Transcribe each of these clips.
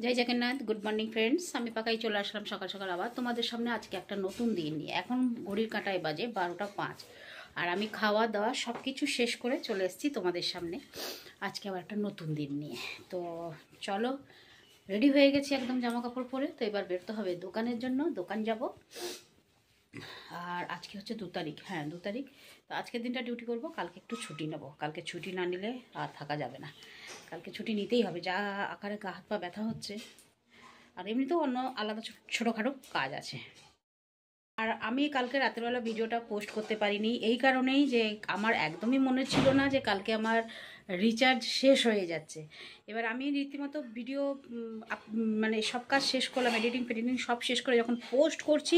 जय Jagannath. Good morning friends. আমি পাকাই চলে আসলাম সকাল সকাল আবার তোমাদের সামনে আজকে একটা নতুন দিন নিয়ে। এখন ঘড়ির কাঁটায় বাজে 12টা 5 আর আমি খাওয়া দাওয়া সব কিছু শেষ করে চলে এসেছি তোমাদের সামনে আজকে আবার একটা নতুন দিন নিয়ে। তো চলো, রেডি হয়ে গেছি একদম জামা কাপড় পরে। তো এবার বেরোতে হবে দোকানের জন্য, দোকান যাব। আর আজকে হচ্ছে 2 তারিখ, হ্যাঁ 2 তারিখ। তো আজকের দিনটা ডিউটি করব, কালকে একটু ছুটি নেব। কালকে ছুটি না নিলে আর থাকা যাবে না, কালকে ছুটি নিতেই হবে। যা আকারে গা হাত পা ব্যথা হচ্ছে, আর এমনিতেও অন্য আলাদা ছোটোখাটো কাজ আছে। আর আমি কালকে রাতেরবেলা ভিডিওটা পোস্ট করতে পারিনি এই কারণেই যে আমার একদমই মনে ছিল না যে কালকে আমার রিচার্জ শেষ হয়ে যাচ্ছে। এবার আমি রীতিমতো ভিডিও মানে সব কাজ শেষ করলাম, এডিটিং সব শেষ করে যখন পোস্ট করছি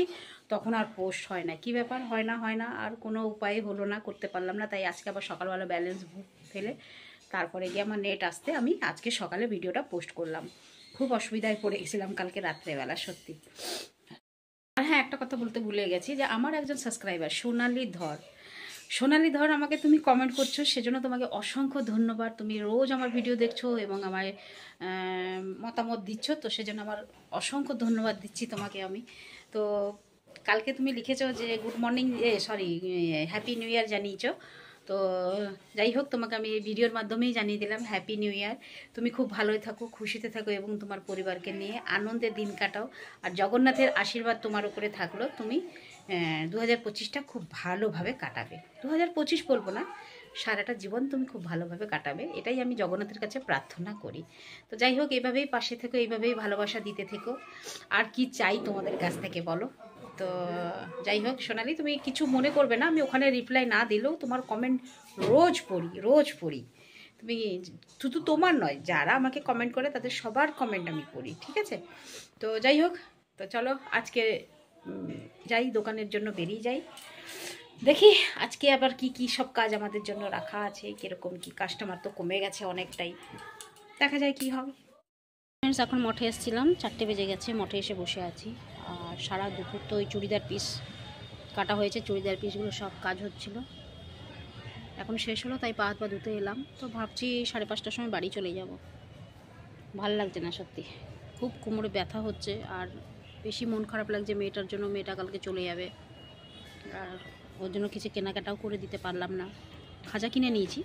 তখন আর পোস্ট হয় না। কি ব্যাপার, হয় না আর কোনো উপায় হলো না, করতে পারলাম না। তাই আজকে আবার সকালবেলা ব্যালেন্স ফেলে তারপরে গিয়ে আমার নেট আসতে আমি আজকে সকালে ভিডিওটা পোস্ট করলাম। খুব অসুবিধায় পড়ে গেছিলাম কালকে রাত্রেবেলা, সত্যি। আর হ্যাঁ, একটা কথা বলতে ভুলে গেছি যে আমার একজন সাবস্ক্রাইবার সোনালি ধর আমাকে তুমি কমেন্ট করছো, সেজন্য তোমাকে অসংখ্য ধন্যবাদ। তুমি রোজ আমার ভিডিও দেখছো এবং আমায় মতামত দিচ্ছ, তো সেজন্য আমার অসংখ্য ধন্যবাদ দিচ্ছি তোমাকে আমি। তো কালকে তুমি লিখেছো যে good morning, happy new year জানিয়েছো। তো যাই হোক, তোমাকে আমি এই ভিডিওর মাধ্যমেই জানিয়ে দিলাম হ্যাপি নিউ ইয়ার। তুমি খুব ভালোই থাকো, খুশিতে থাকো এবং তোমার পরিবারকে নিয়ে আনন্দে দিন কাটাও। আর জগন্নাথের আশীর্বাদ তোমার উপরে থাকলো, তুমি 2025টা খুব ভালোভাবে কাটাবে। 2025 বলবো না, সারাটা জীবন তুমি খুব ভালোভাবে কাটাবে, এটাই আমি জগন্নাথের কাছে প্রার্থনা করি। তো যাই হোক, এইভাবেই পাশে থেকো, এইভাবেই ভালোবাসা দিতে থেকো। আর কি চাই তোমাদের কাছ থেকে বলো? তো যাই হোক সোনালি, তুমি কিছু মনে করবে না, আমি ওখানে রিপ্লাই না দিলেও তোমার কমেন্ট রোজ পড়ি। তুমি শুধু তোমার নয়, যারা আমাকে কমেন্ট করে তাদের সবার কমেন্ট আমি পড়ি, ঠিক আছে? তো যাই হোক, তো চলো আজকে যাই, দোকানের জন্য বেরিয়ে যাই। দেখি আজকে আবার কি সব কাজ আমাদের জন্য রাখা আছে, কীরকম কি। কাস্টমার তো কমে গেছে অনেকটাই, দেখা যায় কি হবে। ফ্রেন্ডস, এখন মঠে এসেছিলাম, 4টে বেজে গেছে, মঠে এসে বসে আছি। আর সারা দুপুর তো ওই চুড়িদার পিস কাটা হয়েছে, চুড়িদার পিসগুলো সব কাজ হচ্ছিল, এখন শেষ হলো, তাই পা হাত পা ধুতে এলাম। তো ভাবছি 5:30টার সময় বাড়ি চলে যাব। ভাল লাগছে না সত্যি, খুব কোমরে ব্যথা হচ্ছে। আর বেশি মন খারাপ লাগছে মেয়েটার জন্য, মেয়েটা কালকে চলে যাবে। আর ওর জন্য কিছু কেনাকাটাও করে দিতে পারলাম না। খাজা কিনে নিয়েছি,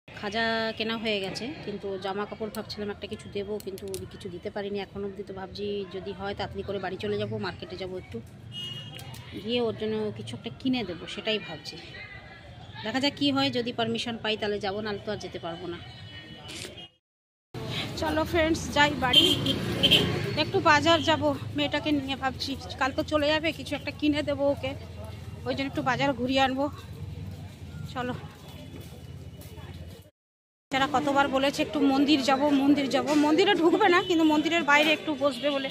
খাজা কেনা হয়ে গেছে, কিন্তু জামা কাপড় ভাবছিলাম একটা কিছু দেবো, কিন্তু কিছু দিতে পারিনি এখন অবধি। তো ভাবছি যদি হয় তাড়াতাড়ি করে বাড়ি চলে যাব, মার্কেটে যাব, একটু গিয়ে ওর জন্য কিছু একটা কিনে দেবো, সেটাই ভাবছি। দেখা যাক কী হয়, যদি পারমিশন পাই তাহলে যাবো, নাহলে তো আর যেতে পারবো না। চলো ফ্রেন্ডস, যাই বাড়ি, একটু বাজার যাব মেয়েটাকে নিয়ে। ভাবছি কাল তো চলে যাবে, কিছু একটা কিনে দেবো ওকে, ওই জন্য একটু বাজার ঘুরিয়ে আনবো। চলো, যারা কতবার বলেছে একটু মন্দির যাব, মন্দিরে ঢুকবে না কিন্তু মন্দিরের বাইরে একটু বসবে বলে,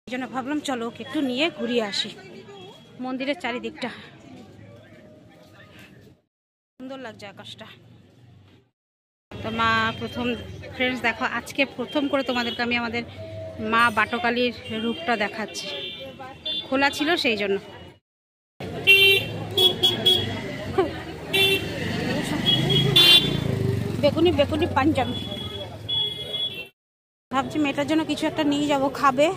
এই জন্য ভাবলাম চলো ওকে একটু নিয়ে ঘুরিয়ে আসি মন্দিরের চারিদিকটা। সুন্দর লাগছে আকাশটা। তো মা প্রথম, ফ্রেন্ডস দেখো, আজকে প্রথম করে তোমাদেরকে আমি আমাদের মা বাটকালীর রূপটা দেখাচ্ছি। খোলা ছিল সেই জন্য। বেগুনি পাঞ্জাবি ভাবছি মেয়েটার জন্য কিছু একটা নিয়ে যাব, খাবে,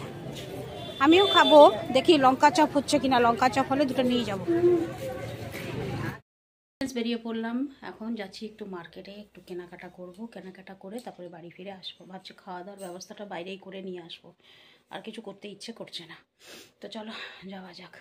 আমিও খাবো। দেখি লঙ্কা চপ হচ্ছে কিনা, লঙ্কা চপ হলে দুটো নিয়ে যাব। বেরিয়ে পড়লাম, এখন যাচ্ছি একটু মার্কেটে, একটু কেনাকাটা করব, কেনাকাটা করে তারপরে বাড়ি ফিরে আসবো। ভাবছি খাওয়া দাওয়ার ব্যবস্থাটা বাইরেই করে নিয়ে আসবো, আর কিছু করতে ইচ্ছে করছে না। তো চলো যাওয়া যাক।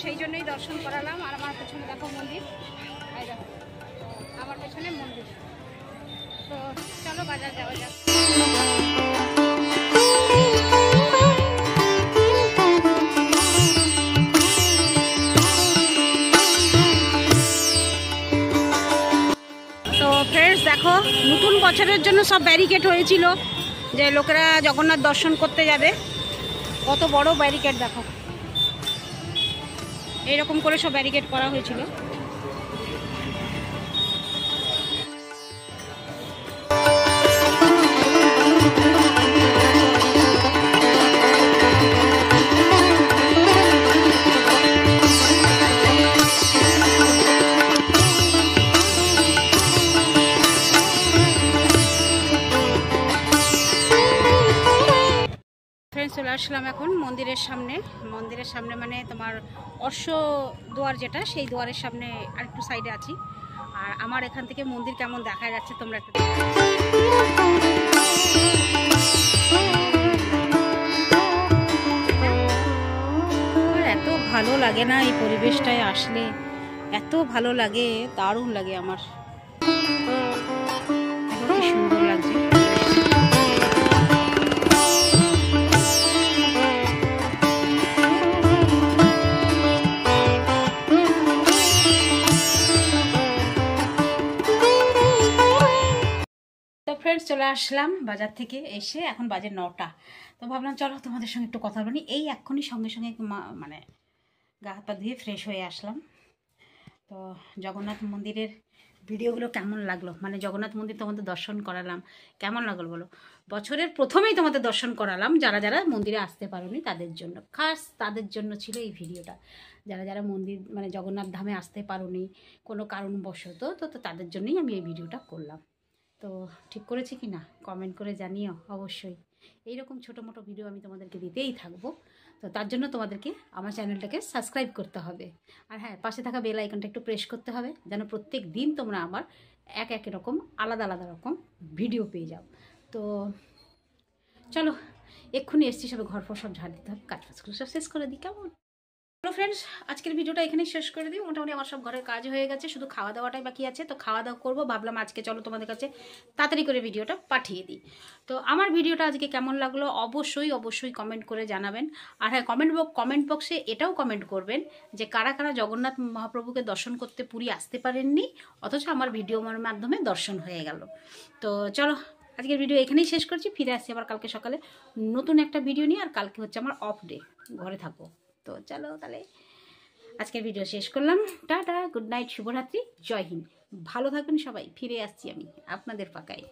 সেই জন্যই দর্শন করালাম। আর আমার পেছনে দেখো মন্দির, এই দেখো আমার পেছনে মন্দির। তো চলো বাজার যাওয়া যাক। তো ফ্রেন্ডস দেখো, নতুন বছরের জন্য সব ব্যারিকেড হয়েছিল যে লোকেরা জগন্নাথ দর্শন করতে যাবে। কত বড় ব্যারিকেড দেখো, এইরকম করে সব ব্যারিকেড করা হয়েছিল। চলে আসলাম এখন মন্দিরের সামনে। মন্দিরের সামনে মানে তোমার অশ্ব দুয়ার যেটা, সেই দুয়ারের সামনে আরেকটু সাইডে আছি। আর আমার এখান থেকে মন্দির কেমন দেখা যাচ্ছে তোমরা একটু এত ভালো লাগে না এই পরিবেশটায় আসলে, এত ভালো লাগে, দারুণ লাগে আমার, কি সুন্দর লাগছে। ফ্রেন্ডস চলে আসলাম বাজার থেকে এসে, এখন বাজে 9টা। তো ভাবলাম চলো তোমাদের সঙ্গে একটু কথা বলি। এই এক্ষুনি সঙ্গে সঙ্গে মানে গা হাত পা ধুয়ে ফ্রেশ হয়ে আসলাম। তো জগন্নাথ মন্দিরের ভিডিওগুলো কেমন লাগলো, মানে জগন্নাথ মন্দির তোমাদের দর্শন করালাম, কেমন লাগলো বলো। বছরের প্রথমেই তোমাদের দর্শন করালাম, যারা যারা মন্দিরে আসতে পারোনি তাদের জন্য, খাস তাদের জন্য ছিল এই ভিডিওটা। যারা যারা মন্দির মানে জগন্নাথ ধামে আসতে পারোনি কোনো কারণবশত, তো তাদের জন্যই আমি এই ভিডিওটা করলাম। তো ঠিক করেছি কি না কমেন্ট করে জানিও অবশ্যই। এইরকম ছোটো মোটো ভিডিও আমি তোমাদেরকে দিতেই থাকবো। তো তার জন্য তোমাদেরকে আমার চ্যানেলটাকে সাবস্ক্রাইব করতে হবে। আর হ্যাঁ, পাশে থাকা বেল আইকনটা একটু প্রেস করতে হবে, যেন প্রত্যেক দিন তোমরা আমার এক রকম আলাদা আলাদা রকম ভিডিও পেয়ে যাও। তো চলো, এক্ষুনি এসছি, সবে ঘর ফর সব ঝাড় দিতে হবে, কাজ ফাজগুলো সব শেষ করে দিই, কেমন? হ্যালো ফ্রেন্ডস, আজকের ভিডিওটা এখানেই শেষ করে দিই। মোটামুটি আমার সব ঘরের কাজ হয়ে গেছে, শুধু খাওয়া দাওয়াটাই বাকি আছে। তো খাওয়া দাওয়া করবো, ভাবলাম আজকে চলো তোমাদের কাছে তাড়াতাড়ি করে ভিডিওটা পাঠিয়ে দিই। তো আমার ভিডিওটা আজকে কেমন লাগলো অবশ্যই অবশ্যই কমেন্ট করে জানাবেন। আর হ্যাঁ, কমেন্ট বক্সে এটাও কমেন্ট করবেন যে কারা কারা জগন্নাথ মহাপ্রভুকে দর্শন করতে পুরী আসতে পারেননি, অথচ আমার ভিডিওর মাধ্যমে দর্শন হয়ে গেল। তো চলো, আজকের ভিডিও এখানেই শেষ করছি। ফিরে আসছি আবার কালকে সকালে নতুন একটা ভিডিও নিয়ে। আর কালকে হচ্ছে আমার অফ ডে, ঘরে থাকবো। তো চলো তাহলে আজকের ভিডিও শেষ করলাম। টাটা, গুড নাইট, শুভরাত্রি, জয় হিন্দ। ভালো থাকবেন সবাই। ফিরে আসছি আমি আপনাদের পাকায়।